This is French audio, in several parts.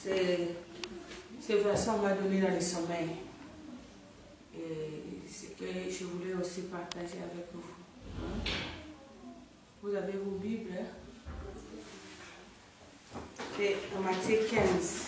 Ces versets, on m'a donné dans le sommeil. Et c'est que je voulais aussi partager avec vous. Vous avez vos Bibles, hein? C'est en Matthieu 15.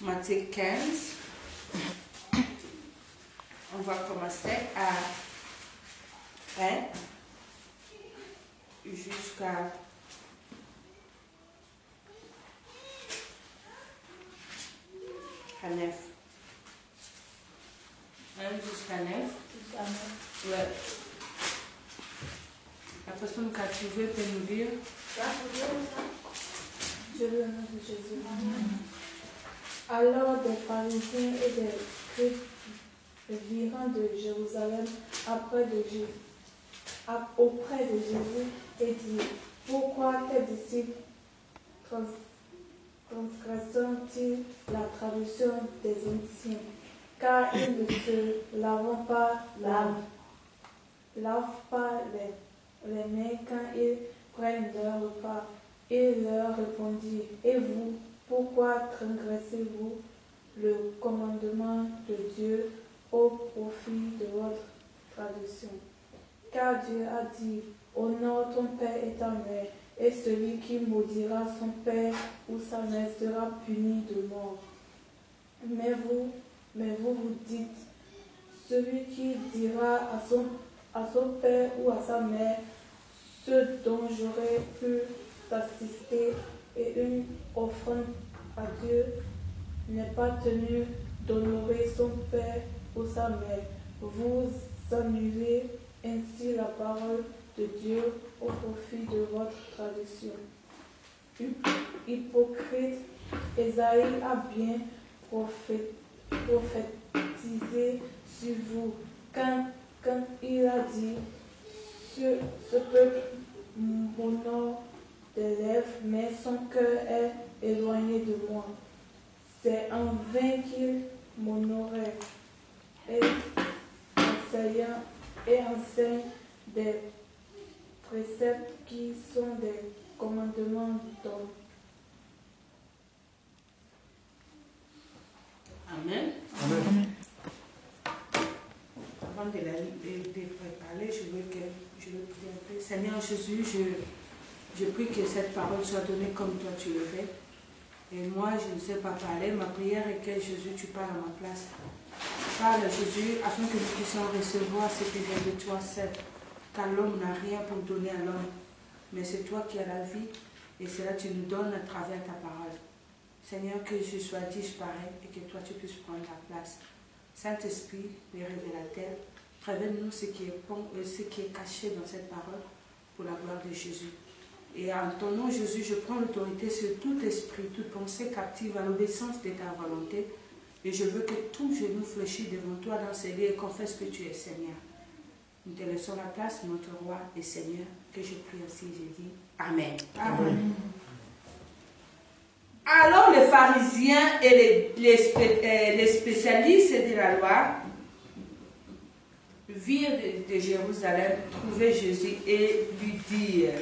Matthieu 15. On va commencer à 1 jusqu'à 9. 1 jusqu'à 9. Ouais. La personne qui a trouvé peut nous dire. Je veux le nom de Jésus. Alors des pharisiens et des scribes virent de Jérusalem auprès de Jésus et dirent: pourquoi tes disciples transgressent-ils la tradition des anciens? Car ils ne se lavent pas les mains quand ils prennent leur repas. Il leur répondit: et vous, pourquoi transgressez-vous le commandement de Dieu au profit de votre tradition? Car Dieu a dit: honore ton père et ta mère, et celui qui maudira son père ou sa mère sera puni de mort. Mais vous vous dites: celui qui dira à son père ou à sa mère, ce dont j'aurais pu assister et une offrande à Dieu, n'est pas tenu d'honorer son père ou sa mère. Vous annulez ainsi la parole de Dieu au profit de votre tradition. Hypocrite, Ésaïe a bien prophétisé sur vous quand il a dit: ce peuple m'honore des lèvres, mais son cœur est éloigné de moi. C'est en vain qu'il m'honorait et enseigne des préceptes qui sont des commandements d'homme. Amen. Amen. Avant de préparer, je veux prier un peu. Seigneur Jésus, je prie que cette parole soit donnée comme toi tu le fais. Et moi, je ne sais pas parler. Ma prière est que Jésus, tu parles à ma place. Parle Jésus, afin que nous puissions recevoir ce qui vient de toi seul. Car l'homme n'a rien pour donner à l'homme. Mais c'est toi qui as la vie. Et cela tu nous donnes à travers ta parole. Seigneur, que je sois disparu et que toi tu puisses prendre ta place. Saint-Esprit, le révélateur, révèle-nous ce qui est bon et ce qui est caché dans cette parole pour la gloire de Jésus. Et en ton nom, Jésus, je prends l'autorité sur tout esprit, toute pensée captive à l'obéissance de ta volonté. Et je veux que tout genou fléchisse devant toi dans ces lieux et confesse que tu es Seigneur. Nous te laissons la place, notre roi et Seigneur, que je prie ainsi, j'ai dit Amen. Amen. Alors les pharisiens et les spécialistes de la loi virent de Jérusalem trouver Jésus et lui dirent: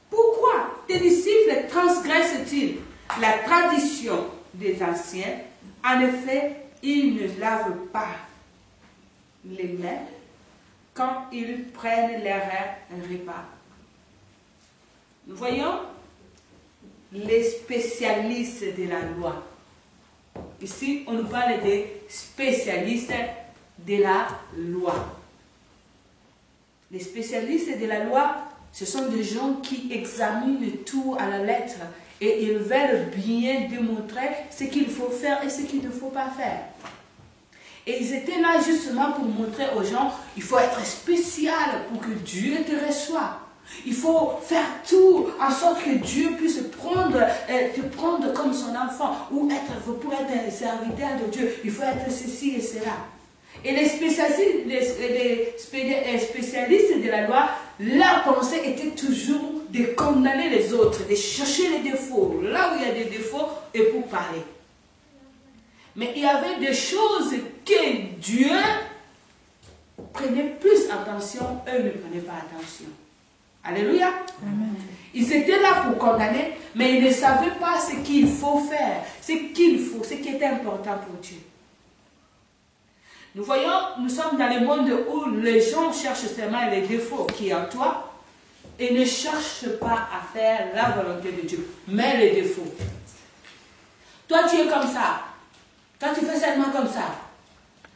pourquoi tes disciples transgressent-ils la tradition des anciens? En effet, ils ne lavent pas les mains quand ils prennent leur repas. Nous voyons les spécialistes de la loi. Ici, on nous parle des spécialistes de la loi. Les spécialistes de la loi, ce sont des gens qui examinent tout à la lettre et ils veulent bien démontrer ce qu'il faut faire et ce qu'il ne faut pas faire. Et ils étaient là justement pour montrer aux gens, il faut être spécial pour que Dieu te reçoive. Il faut faire tout en sorte que Dieu puisse te prendre comme son enfant ou pour être un serviteur de Dieu. Il faut être ceci et cela. Et les spécialistes de la loi, leur pensée était toujours de condamner les autres, de chercher les défauts, là où il y a des défauts, et pour parler. Mais il y avait des choses que Dieu prenait plus attention, eux ne prenaient pas attention. Alléluia. Amen. Ils étaient là pour condamner, mais ils ne savaient pas ce qu'il faut faire, ce qui est important pour Dieu. Nous voyons, nous sommes dans le monde où les gens cherchent seulement les défauts qui sont en toi et ne cherchent pas à faire la volonté de Dieu, mais les défauts. Toi, tu es comme ça. Toi, tu fais seulement comme ça.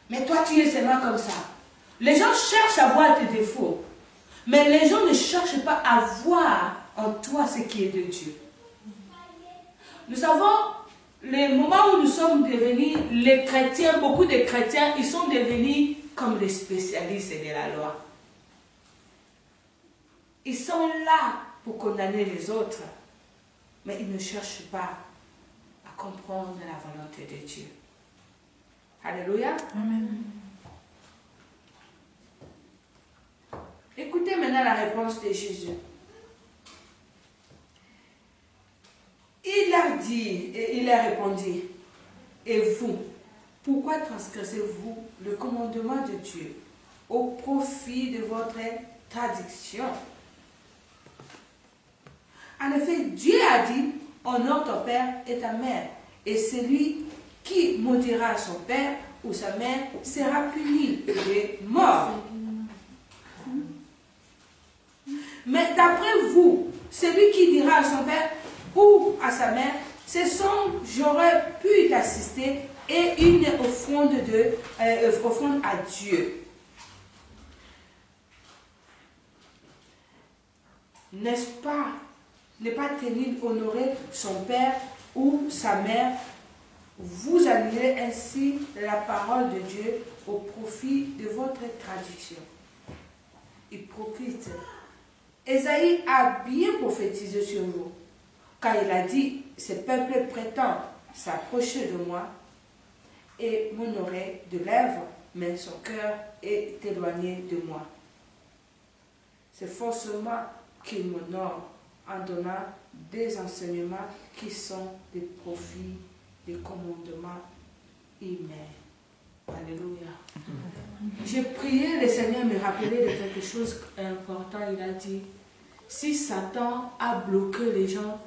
Mais toi, tu es seulement comme ça. Les gens cherchent à voir tes défauts. Mais les gens ne cherchent pas à voir en toi ce qui est de Dieu. Nous savons, les moments où nous sommes devenus, les chrétiens, beaucoup de chrétiens, ils sont devenus comme des spécialistes de la loi. Ils sont là pour condamner les autres, mais ils ne cherchent pas à comprendre la volonté de Dieu. Alléluia. Amen. Écoutez maintenant la réponse de Jésus. Il a dit, et il a répondu, et vous, pourquoi transgressez-vous le commandement de Dieu au profit de votre tradition? En effet, Dieu a dit, honore ton père et ta mère, et celui qui maudira son père ou sa mère sera puni et mort. Mais d'après vous, celui qui dira à son père ou à sa mère, ce sont, j'aurais pu t'assister, et une offrande à Dieu. N'est-ce pas, ne pas tenir honorer son père ou sa mère, vous annulez ainsi la parole de Dieu au profit de votre tradition. Hypocrite. Ésaïe a bien prophétisé sur vous, car il a dit, ce peuple prétend s'approcher de moi et m'honorer de lèvres, mais son cœur est éloigné de moi. C'est forcément qu'il m'honore en donnant des enseignements qui sont des profits, des commandements humains. Alléluia. J'ai prié, le Seigneur me rappelait de quelque chose d'important. Il a dit, si Satan a bloqué les gens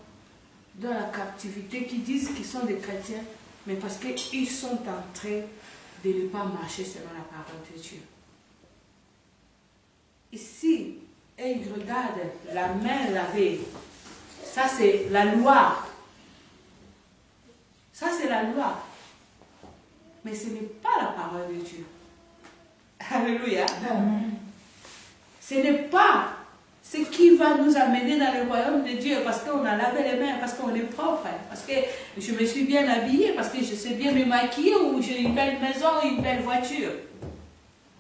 dans la captivité, qui disent qu'ils sont des chrétiens, mais parce qu'ils sont en train de ne pas marcher selon la parole de Dieu. Ici, et ils regardent la main lavée. Ça, c'est la loi. Ça, c'est la loi. Mais ce n'est pas la parole de Dieu. Alléluia. Ce n'est pas ce qui va nous amener dans le royaume de Dieu, parce qu'on a lavé les mains, parce qu'on est propre, parce que je me suis bien habillée, parce que je sais bien me maquiller, ou j'ai une belle maison, une belle voiture.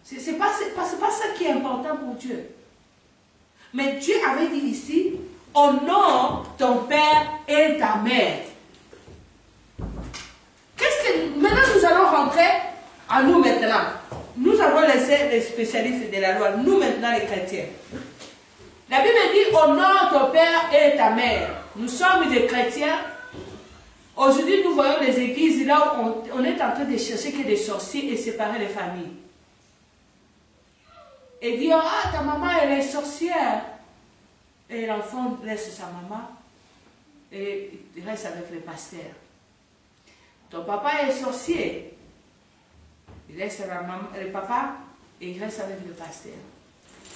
Ce n'est pas ça qui est important pour Dieu. Mais Dieu avait dit ici, honore ton père et ta mère. Maintenant, nous allons rentrer à nous maintenant. Nous avons laissé les spécialistes de la loi, nous maintenant les chrétiens. La Bible dit, honore ton père et ta mère. Nous sommes des chrétiens. Aujourd'hui, nous voyons les églises là où on est en train de chercher que des sorciers et séparer les familles. Et dire, ah, ta maman, elle est sorcière. Et l'enfant laisse sa maman et il reste avec le pasteur. Ton papa est sorcier. Il laisse le papa et il reste avec le pasteur.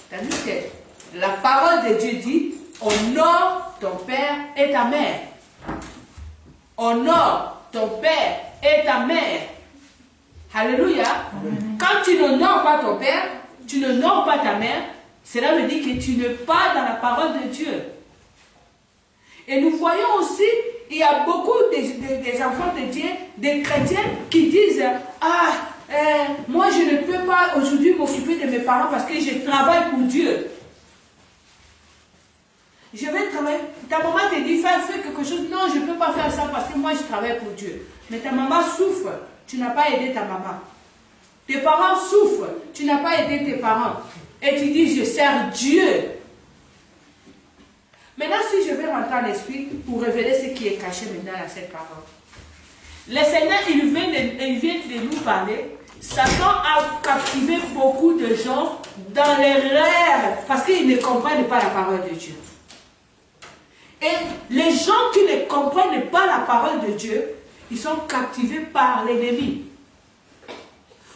Tandis que la parole de Dieu dit, honore ton père et ta mère. Honore ton père et ta mère. Alléluia. Amen. Quand tu n'honores pas ton père, tu n'honores pas ta mère, cela veut dire que tu n'es pas dans la parole de Dieu. Et nous voyons aussi, il y a beaucoup des enfants de Dieu, des chrétiens qui disent, ah, moi je ne peux pas aujourd'hui m'occuper de mes parents parce que je travaille pour Dieu. je vais travailler. Ta maman te dit, fais quelque chose. Non, je ne peux pas faire ça parce que moi, je travaille pour Dieu. Mais ta maman souffre. Tu n'as pas aidé ta maman. Tes parents souffrent. Tu n'as pas aidé tes parents. Et tu dis, je sers Dieu. Maintenant, si je vais rentrer en esprit pour révéler ce qui est caché maintenant à cette parole. Le Seigneur, il vient de nous parler. Satan a captivé beaucoup de gens dans les rêves parce qu'ils ne comprennent pas la parole de Dieu. Et les gens qui ne comprennent pas la parole de Dieu, ils sont captivés par l'ennemi.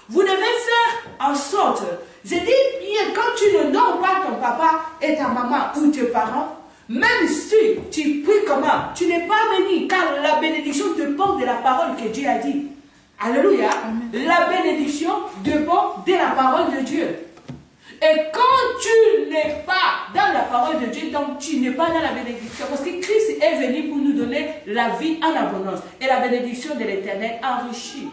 Vous devez faire en sorte, je dis bien, quand tu ne donnes pas ton papa et ta maman ou tes parents, même si tu pries comment, tu n'es pas béni, car la bénédiction dépend de la parole que Dieu a dit. Alléluia. Amen. La bénédiction dépend de la parole de Dieu. Et quand tu n'es pas dans la parole de Dieu, donc tu n'es pas dans la bénédiction. Parce que Christ est venu pour nous donner la vie en abondance. Et la bénédiction de l'Éternel enrichit.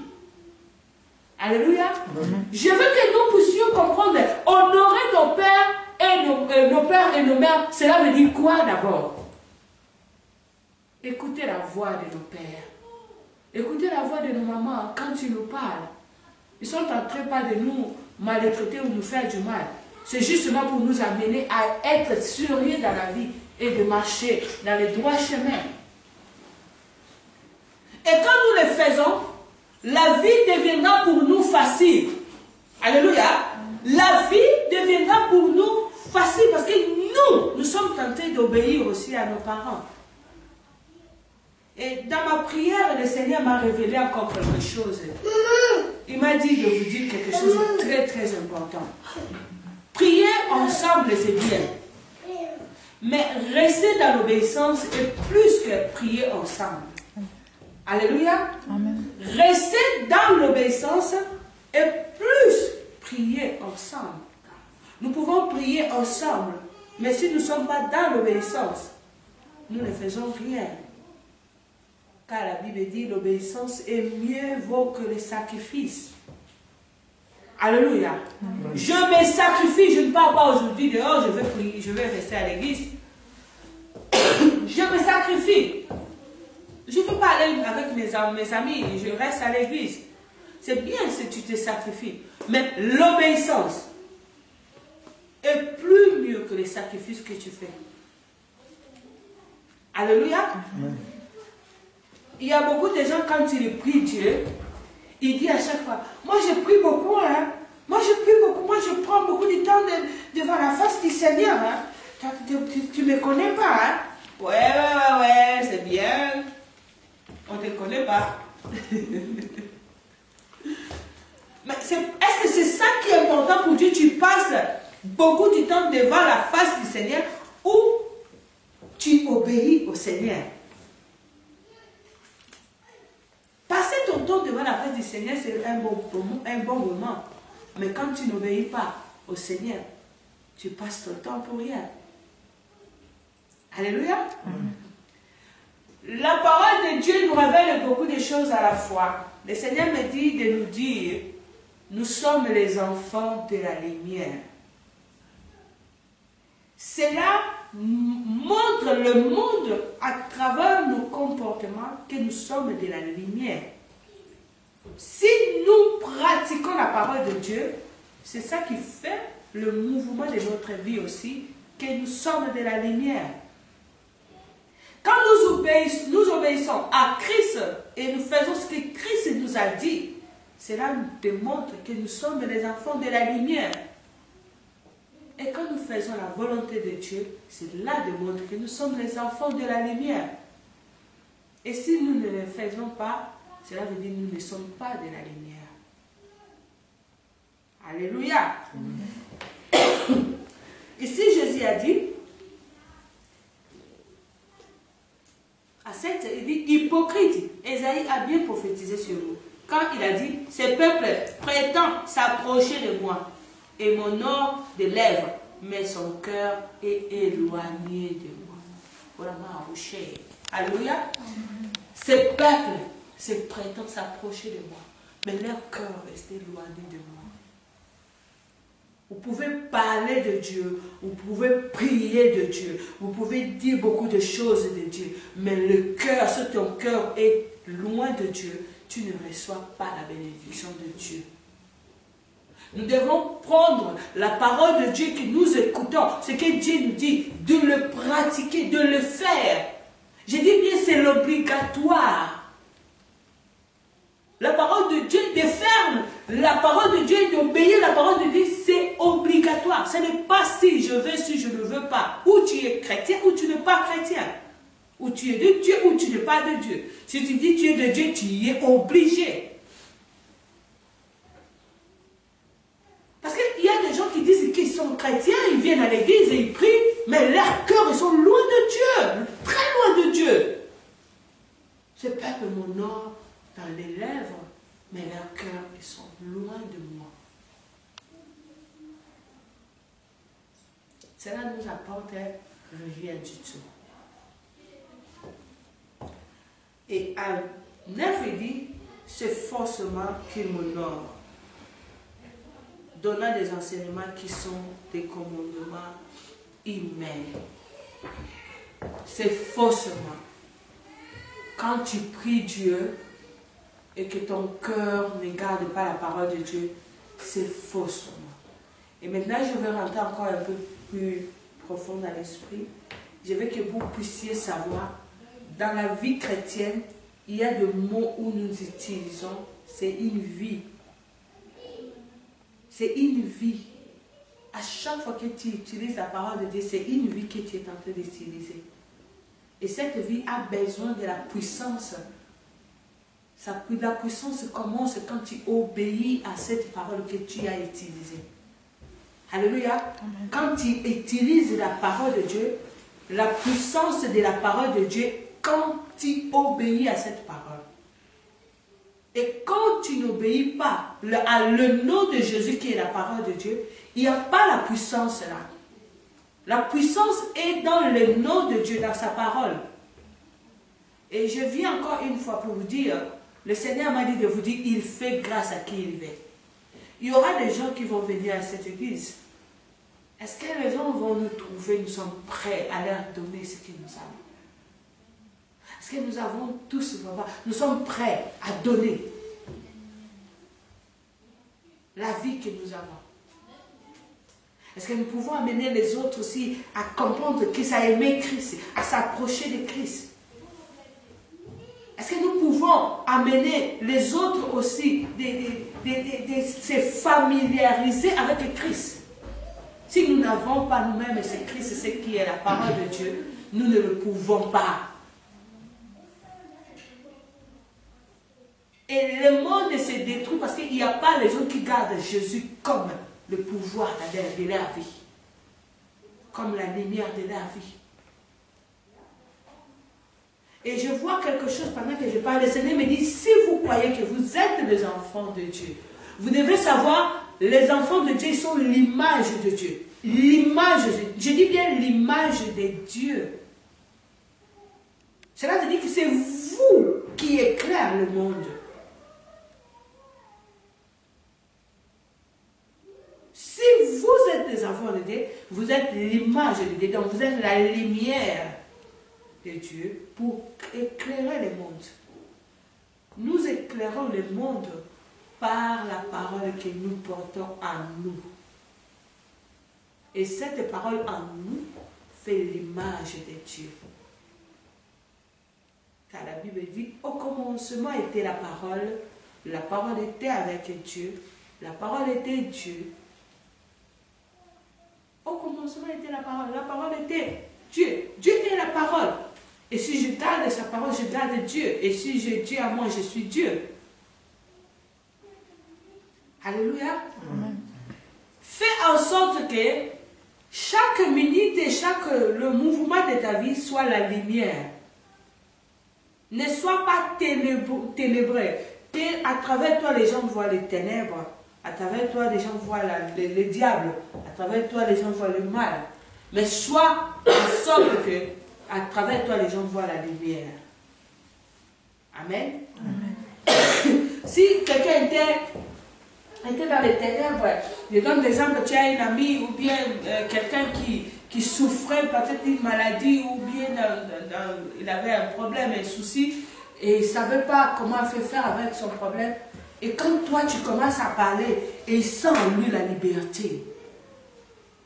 Alléluia. Amen. Je veux que nous puissions comprendre, honorer nos pères et nos pères et nos mères, cela veut dire quoi d'abord? Écoutez la voix de nos pères. Écoutez la voix de nos mamans quand ils nous parlent. Ils sont en train pas de nous maltraiter ou nous faire du mal. C'est justement pour nous amener à être sérieux dans la vie et de marcher dans les droits chemins. Et quand nous le faisons, la vie deviendra pour nous facile. Alléluia. La vie deviendra pour nous facile parce que nous sommes tentés d'obéir aussi à nos parents. Et dans ma prière, le Seigneur m'a révélé encore quelque chose. Il m'a dit de vous dire quelque chose de très très important. Prier ensemble, c'est bien. Mais rester dans l'obéissance est plus que prier ensemble. Alléluia. Amen. Rester dans l'obéissance est plus prier ensemble. Nous pouvons prier ensemble, mais si nous ne sommes pas dans l'obéissance, nous ne faisons rien. Car la Bible dit l'obéissance est mieux vaut que le sacrifice. Alléluia. Amen. Je me sacrifie, je ne pars pas aujourd'hui dehors, je vais prier, je vais rester à l'église. Je me sacrifie. Je ne peux pas aller avec mes amis, je reste à l'église. C'est bien si tu te sacrifies. Mais l'obéissance est plus mieux que les sacrifices que tu fais. Alléluia. Amen. Il y a beaucoup de gens, quand ils prient Dieu, ils disent à chaque fois, moi je prie beaucoup, hein. Moi je prie beaucoup, moi je prends beaucoup de temps devant la face du Seigneur. Hein. Tu ne me connais pas, hein. Ouais, c'est bien. On ne te connaît pas. Mais est-ce que c'est ça qui est important pour Dieu? Tu passes beaucoup de temps devant la face du Seigneur ou tu obéis au Seigneur? Passer ton temps devant la face du Seigneur, c'est un bon moment. Mais quand tu n'obéis pas au Seigneur, tu passes ton temps pour rien. Alléluia. La parole de Dieu nous révèle beaucoup de choses à la fois. Le Seigneur me dit de nous dire, nous sommes les enfants de la lumière. Cela montre le monde à travers nos comportements que nous sommes de la lumière. Si nous pratiquons la parole de Dieu, c'est ça qui fait le mouvement de notre vie aussi, que nous sommes de la lumière. Quand nous obéissons à Christ et nous faisons ce que Christ nous a dit, cela nous démontre que nous sommes les enfants de la lumière. Et quand nous faisons la volonté de Dieu, cela démontre que nous sommes les enfants de la lumière. Et si nous ne le faisons pas, cela veut dire que nous ne sommes pas de la lumière. Alléluia. Ici, Jésus a dit, à cette, il dit, hypocrite. Ésaïe a bien prophétisé sur vous. Quand il a dit, ce peuple prétend s'approcher de moi, et mon nom de lèvres, mais son cœur est éloigné de moi. Voilà ma rocher. Alléluia. Ces peuples se prétendent s'approcher de moi, mais leur cœur est éloigné de moi. Vous pouvez parler de Dieu, vous pouvez prier de Dieu, vous pouvez dire beaucoup de choses de Dieu, mais le cœur, si ton cœur est loin de Dieu, tu ne reçois pas la bénédiction de Dieu. Nous devons prendre la parole de Dieu que nous écoutons, ce que Dieu nous dit, de le pratiquer, de le faire. Je dis bien, c'est l'obligatoire. La parole de Dieu, de faire la parole de Dieu et d'obéir la parole de Dieu, c'est obligatoire. Ce n'est pas si je veux, si je ne veux pas. Ou tu es chrétien, ou tu n'es pas chrétien. Ou tu es de Dieu, ou tu n'es pas de Dieu. Si tu dis tu es de Dieu, tu y es obligé. Parce qu'il y a des gens qui disent qu'ils sont chrétiens, ils viennent à l'église et ils prient, mais leur cœur, ils sont loin de Dieu, très loin de Dieu. Ce peuple m'honore dans les lèvres, mais leurs cœurs, ils sont loin de moi. Cela ne nous apporte rien du tout. Et à 9, il dit, c'est forcément qu'il m'honore, donnant des enseignements qui sont des commandements humains. C'est faussement. Quand tu pries Dieu et que ton cœur ne garde pas la parole de Dieu, c'est faussement. Et maintenant, je vais rentrer encore un peu plus profond dans l'esprit. Je veux que vous puissiez savoir, dans la vie chrétienne, il y a des mots où nous utilisons, c'est une vie. C'est une vie. À chaque fois que tu utilises la parole de Dieu, c'est une vie que tu es en train d'utiliser. Et cette vie a besoin de la puissance. La puissance commence quand tu obéis à cette parole que tu as utilisée. Alléluia. Amen. Quand tu utilises la parole de Dieu, la puissance de la parole de Dieu, quand tu obéis à cette parole. Et quand tu n'obéis pas à le nom de Jésus qui est la parole de Dieu, il n'y a pas la puissance là. La puissance est dans le nom de Dieu, dans sa parole. Et je viens encore une fois pour vous dire, le Seigneur m'a dit de vous dire, il fait grâce à qui il veut. Il y aura des gens qui vont venir à cette église. Est-ce que les gens vont nous trouver, nous sommes prêts à leur donner ce que nous avons? Est-ce que nous avons tous, nous sommes prêts à donner la vie que nous avons? Est-ce que nous pouvons amener les autres aussi à comprendre qu'ils ont aimé Christ, à s'approcher de Christ? Est-ce que nous pouvons amener les autres aussi de se familiariser avec Christ? Si nous n'avons pas nous-mêmes, et c'est Christ, c'est qui est la parole de Dieu, nous ne le pouvons pas. Et le monde se détruit parce qu'il n'y a pas les gens qui gardent Jésus comme le pouvoir de leur vie, comme la lumière de leur vie. Et je vois quelque chose pendant que je parle. Le Seigneur me dit, si vous croyez que vous êtes les enfants de Dieu, vous devez savoir, les enfants de Dieu, ils sont l'image de Dieu. L'image, je dis bien l'image de Dieu. Cela veut dire que c'est vous qui éclairez le monde. Si vous êtes des enfants de Dieu, vous êtes l'image de Dieu, donc vous êtes la lumière de Dieu pour éclairer le monde. Nous éclairons le monde par la parole que nous portons en nous. Et cette parole en nous fait l'image de Dieu. Car la Bible dit, au commencement était la parole était avec Dieu, la parole était Dieu. Au commencement était la parole était Dieu. Dieu est la parole. Et si je garde sa parole, je garde Dieu. Et si je dis à moi, je suis Dieu. Alléluia. Amen. Fais en sorte que chaque minute et le mouvement de ta vie soit la lumière. Ne sois pas ténébreux. À travers toi, les gens voient les ténèbres. À travers toi, les gens voient le diable. À travers toi, les gens voient le mal. Mais sois en sorte que, à travers toi, les gens voient la lumière. Amen. Amen. Si quelqu'un était était dans les ténèbres. Je donne l'exemple, tu as une amie ou bien quelqu'un qui souffrait peut-être d'une maladie ou bien il avait un problème, un souci et il ne savait pas comment faire avec son problème. Et quand toi tu commences à parler et il sent en lui la liberté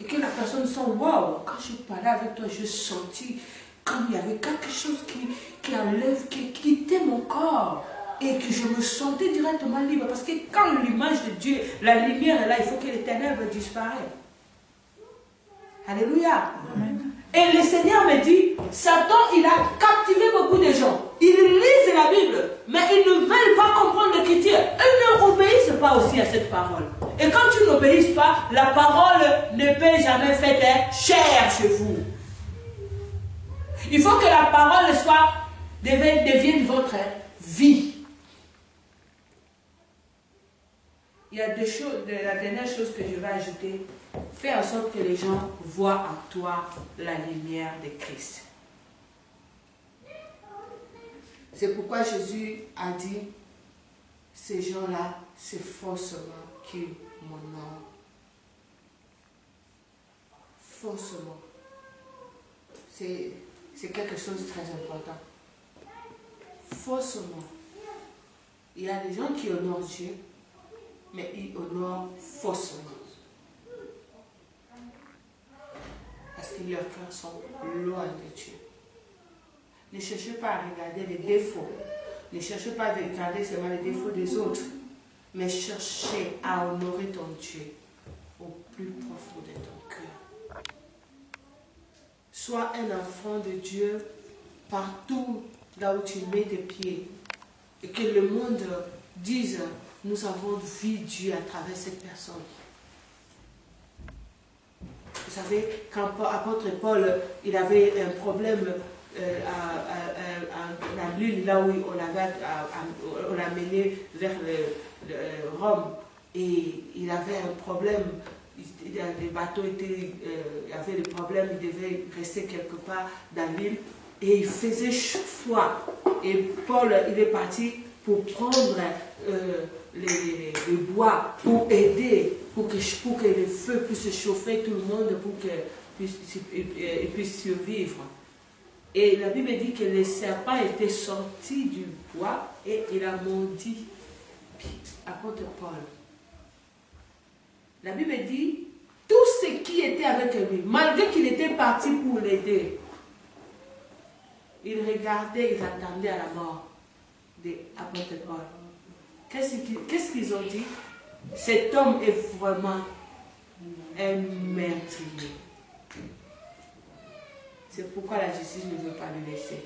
et que la personne sent, waouh, quand je parlais avec toi, je sentis comme il y avait quelque chose qui enlève, qui quittait mon corps. Et que je me sentais directement libre. Parce que quand l'image de Dieu, la lumière est là, il faut que les ténèbres disparaissent. Alléluia. Amen. Et le Seigneur me dit, Satan, il a captivé beaucoup de gens. Ils lisent la Bible, mais ils ne veulent pas comprendre l'écriture. Ils n'obéissent pas aussi à cette parole. Et quand tu n'obéisses pas, la parole ne peut jamais faire chair chez vous. Il faut que la parole devienne votre vie. Il y a deux choses, la dernière chose que je vais ajouter, fais en sorte que les gens voient en toi la lumière de Christ. C'est pourquoi Jésus a dit, ces gens-là, c'est faussement qui m'honorent. Faussement. C'est quelque chose de très important. Faussement. Il y a des gens qui honorent Dieu, mais ils honorent faussement. Parce que leurs cœurs sont loin de Dieu. Ne cherchez pas à regarder les défauts. Ne cherchez pas à regarder seulement les défauts des autres. Mais cherchez à honorer ton Dieu au plus profond de ton cœur. Sois un enfant de Dieu partout là où tu mets tes pieds. Et que le monde dise, nous avons vu Dieu à travers cette personne. Vous savez, quand l'apôtre Paul, il avait un problème à l'île, là où on l'a mené vers Rome, et il avait un problème, les bateaux avaient des problèmes, il devait rester quelque part dans l'île, et il faisait froid. Et Paul, il est parti pour prendre les bois, pour aider, pour que le feu puisse chauffer tout le monde, pour qu'il puisse survivre. Et la Bible dit que le serpent était sorti du bois et il a mordu apôtre Paul. La Bible dit, tout ce qui était avec lui, malgré qu'il était parti pour l'aider, il regardait, il attendait à la mort de l'apôtre Paul. Qu'est-ce qu'ils ont dit? Cet homme est vraiment un meurtrier. C'est pourquoi la justice ne veut pas le laisser.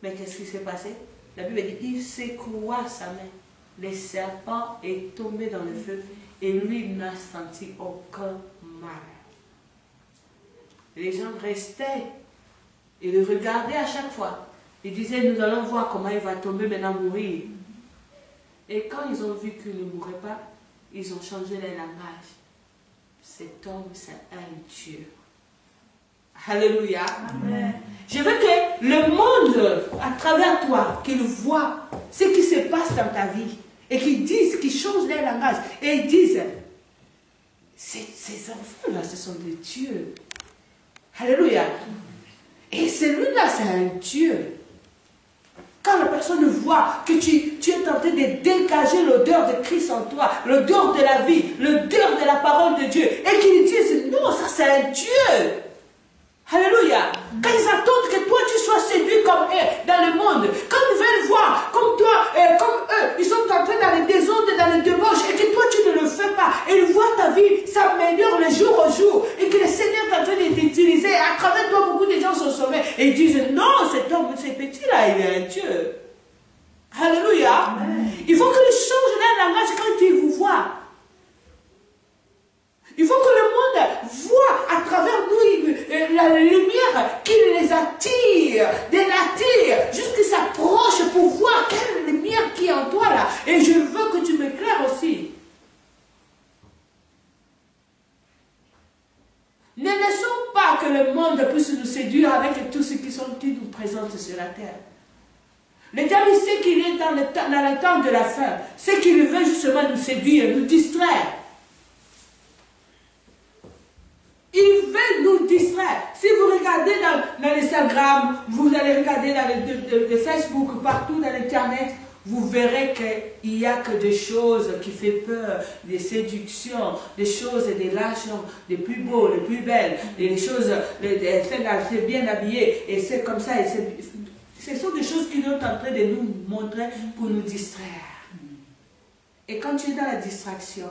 Mais qu'est-ce qui s'est passé? La Bible dit qu'il secoua sa main. Le serpent est tombé dans le feu et lui n'a senti aucun mal. Les gens restaient et le regardaient à chaque fois. Ils disaient, nous allons voir comment il va tomber maintenant mourir. Et quand ils ont vu qu'il ne mourrait pas, ils ont changé leur langage. Cet homme, c'est un Dieu. Alléluia. Amen. Je veux que le monde, à travers toi, qu'il voit ce qui se passe dans ta vie. Et qu'ils disent, qu'ils changent leur langage. Et ils disent, ces enfants-là, ce sont des dieux. Alléluia. Et celui-là, c'est un Dieu. Quand la personne voit que tu es tenté de dégager l'odeur de Christ en toi, l'odeur de la vie, l'odeur de la parole de Dieu, et qu'ils disent, non, ça c'est un Dieu. Alléluia. Quand ils attendent que toi tu sois séduit comme eux dans le monde, quand ils veulent voir comme toi, comme eux, ils sont entrés dans les désordres, dans les débauches, et que toi tu ne le fais pas, et ils voient ta vie s'améliorer le jour au jour, et que le Seigneur est en train de t'utiliser, à travers toi beaucoup de gens sont sauvés, et ils disent, non, cet homme, ce petit-là, il est un Dieu. Alléluia. Amen. Il faut qu'ils changent leur langage quand ils vous voient. Il faut que le monde voit à travers nous la lumière qui les attire, jusqu'à s'approche pour voir quelle lumière qui est en toi là. Et je veux que tu m'éclaires aussi. Ne laissons pas que le monde puisse nous séduire avec tout ce qui nous présente sur la terre. Le diable sait qu'il est dans le temps de la fin. C'est qu'il veut justement nous séduire, nous distraire. Il veut nous distraire. Si vous regardez dans l'Instagram, vous allez regarder dans le Facebook, partout dans l'Internet, vous verrez qu'il n'y a que des choses qui font peur, des séductions, des choses de l'argent, les plus beaux, les plus belles, les choses, c'est bien habillé, et c'est comme ça. Ce sont des choses qui sont en train de nous montrer pour nous distraire. Et quand tu es dans la distraction,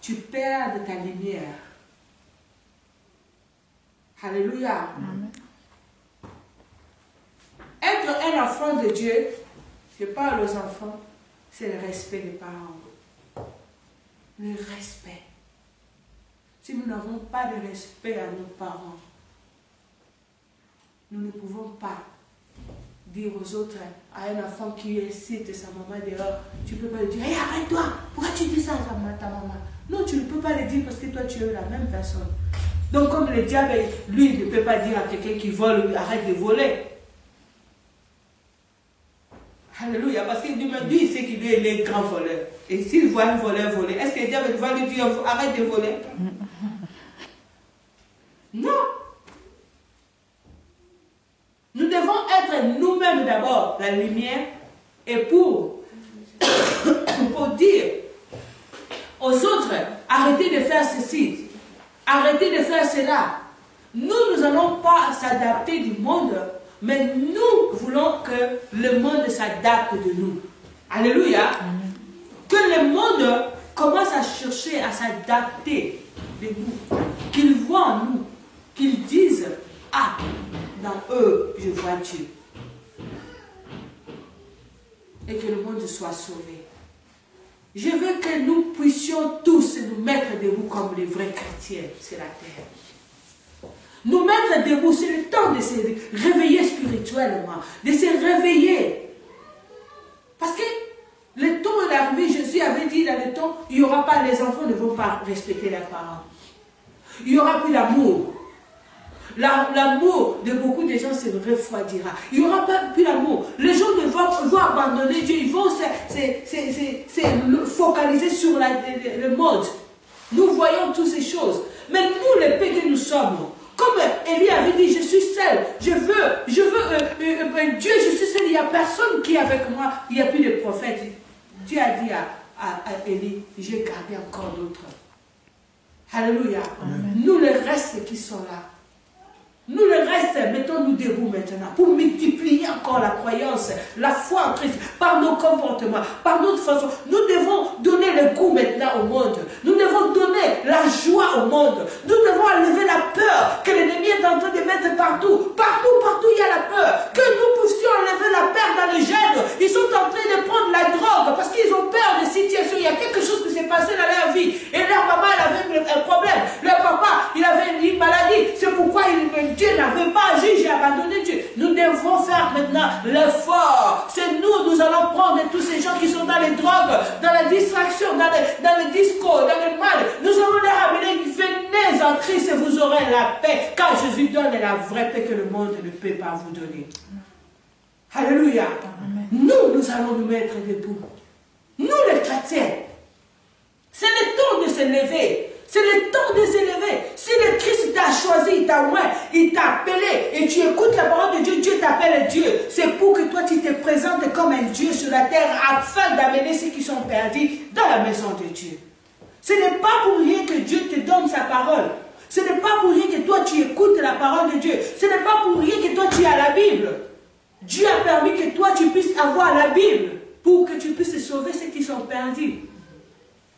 tu perds de ta lumière. Alléluia. Amen. Être un enfant de Dieu, je parle aux enfants, c'est le respect des parents. Le respect. Si nous n'avons pas de respect à nos parents, nous ne pouvons pas dire aux autres, à un enfant qui cite sa maman dehors, tu ne peux pas lui dire, hey, arrête-toi, pourquoi tu dis ça à ta maman? Non, tu ne peux pas le dire parce que toi tu es la même personne. Donc comme le diable, lui, ne peut pas dire à quelqu'un qui vole, arrête de voler. Alléluia, parce qu'il me dit, c'est qu'il est grand voleur. Et s'il voit un voleur voler, est-ce que le diable va lui dire, arrête de voler? Non. Nous devons être nous-mêmes d'abord la lumière, et pour dire aux autres, arrêtez de faire ceci. Arrêtez de faire cela. Nous n'allons pas s'adapter du monde, mais nous voulons que le monde s'adapte de nous. Alléluia. Que le monde commence à chercher à s'adapter de nous. Qu'ils voient en nous, qu'ils disent, ah, dans eux, je vois Dieu. Et que le monde soit sauvé. Je veux que nous puissions tous nous mettre debout comme les vrais chrétiens sur la terre. Nous mettre debout, c'est le temps de se réveiller spirituellement, de se réveiller. Parce que le temps est arrivé, Jésus avait dit dans le temps, il n'y aura pas, les enfants ne vont pas respecter leurs parents. Il n'y aura plus d'amour. L'amour de beaucoup de gens se refroidira. Il n'y aura pas plus d'amour. Les gens vont abandonner Dieu. Ils vont se focaliser sur le monde. Nous voyons toutes ces choses. Mais nous, les paix que nous sommes, comme Élie avait dit, je suis seul. Je veux Dieu, je suis seul. Il n'y a personne qui est avec moi. Il n'y a plus de prophète. Dieu a dit à Élie, j'ai gardé encore d'autres. Alléluia. Amen. Nous, les restes qui sont là, nous le reste, mettons-nous debout maintenant pour multiplier encore la croyance, la foi en Christ, par nos comportements, par notre façon. Nous devons donner le goût maintenant au monde. Nous devons donner la joie au monde. Nous devons enlever la peur que l'ennemi est en train de mettre partout. Partout, il y a la peur. Que nous puissions enlever la peur dans les jeunes. Ils sont en train de prendre la drogue parce qu'ils ont peur de situations. Il y a quelque chose qui s'est passé dans leur vie. Et leur maman, elle avait un problème. Leur papa, il avait une maladie. C'est pourquoi Dieu n'avait pas agi, j'ai abandonné Dieu. Nous devons faire maintenant l'effort. C'est nous allons prendre tous ces gens qui sont dans les drogues, dans la distraction, dans les discours, dans le mal. Nous allons les ramener. Venez en Christ et vous aurez la paix. Car Jésus donne la vraie paix que le monde ne peut pas vous donner. Alléluia. Amen. Nous allons nous mettre debout. Nous les chrétiens. C'est le temps de se lever. C'est le temps de s'élever. Si le Christ t'a choisi, il t'a oint, il t'a appelé, et tu écoutes la parole de Dieu, Dieu t'appelle Dieu. C'est pour que toi tu te présentes comme un Dieu sur la terre afin d'amener ceux qui sont perdus dans la maison de Dieu. Ce n'est pas pour rien que Dieu te donne sa parole. Ce n'est pas pour rien que toi tu écoutes la parole de Dieu. Ce n'est pas pour rien que toi tu as la Bible. Dieu a permis que toi tu puisses avoir la Bible pour que tu puisses sauver ceux qui sont perdus.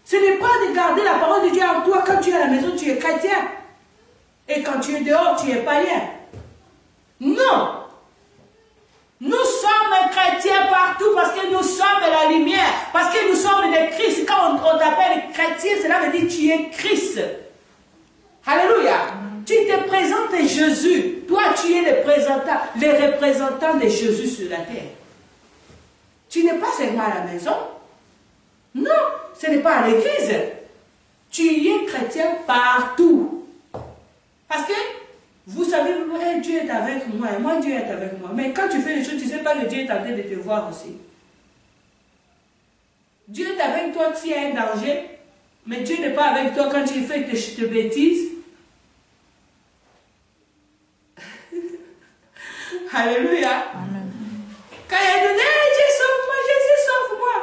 Ce n'est pas de garder la parole de Dieu en toi. Quand tu es à la maison, tu es chrétien. Et quand tu es dehors, tu es païen. Non. Nous sommes chrétiens partout parce que nous sommes la lumière. Parce que nous sommes des Christ. Quand on t'appelle chrétien, cela veut dire que tu es Christ. Alléluia. Tu te présentes Jésus. Toi, tu es le représentant de Jésus sur la terre. Tu n'es pas seulement à la maison. Non, ce n'est pas à l'église. Tu es chrétien partout. Parce que Vous savez, hey, Dieu est avec moi, et moi Dieu est avec moi. Mais quand tu fais les choses, tu ne sais pas que Dieu est en train de te voir aussi. Dieu est avec toi s'il y a un danger, mais Dieu n'est pas avec toi quand tu fais tes bêtises. Alléluia. Amen. Quand il y a des Dieu sauve-moi, Jésus sauve-moi.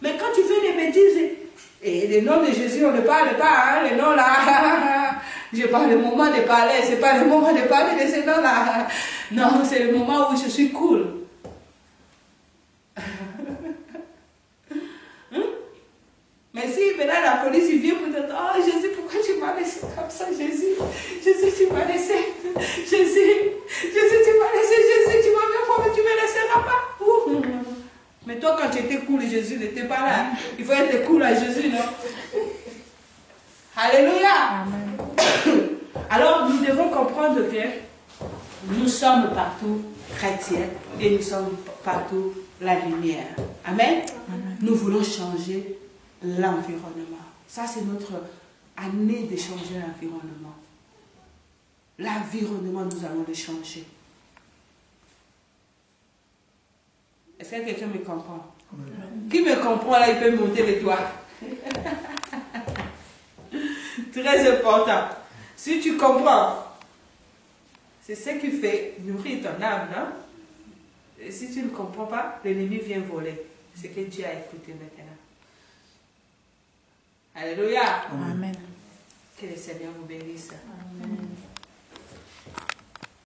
Mais quand tu fais des bêtises, et les noms de Jésus, on ne parle pas, hein, les noms là. Je parle le moment de parler, c'est pas le moment de parler de ces noms là. Non, c'est le moment où je suis cool. Mais si maintenant la police vient pour te dire, oh Jésus, pourquoi tu m'as laissé comme ça, Jésus? Jésus, tu m'as laissé. Jésus, tu m'as laissé, Jésus, tu m'as fait fort, tu me laisseras pas. Mais toi, quand tu étais cool, Jésus n'était pas là. Il faut être cool à Jésus, non? Alléluia. Amen. Alors, nous devons comprendre que nous sommes partout chrétiens et nous sommes partout la lumière. Amen. Amen. Nous voulons changer l'environnement. Ça, c'est notre année de changer l'environnement. L'environnement, nous allons le changer. Est-ce que quelqu'un me comprend? Amen. Qui me comprend là, il peut monter les doigts. Très important. Si tu comprends, c'est ce qui fait nourrir ton âme, non? Et si tu ne comprends pas, l'ennemi vient voler. C'est que Dieu a écouté maintenant. Alléluia. Amen. Que le Seigneur vous bénisse. Amen.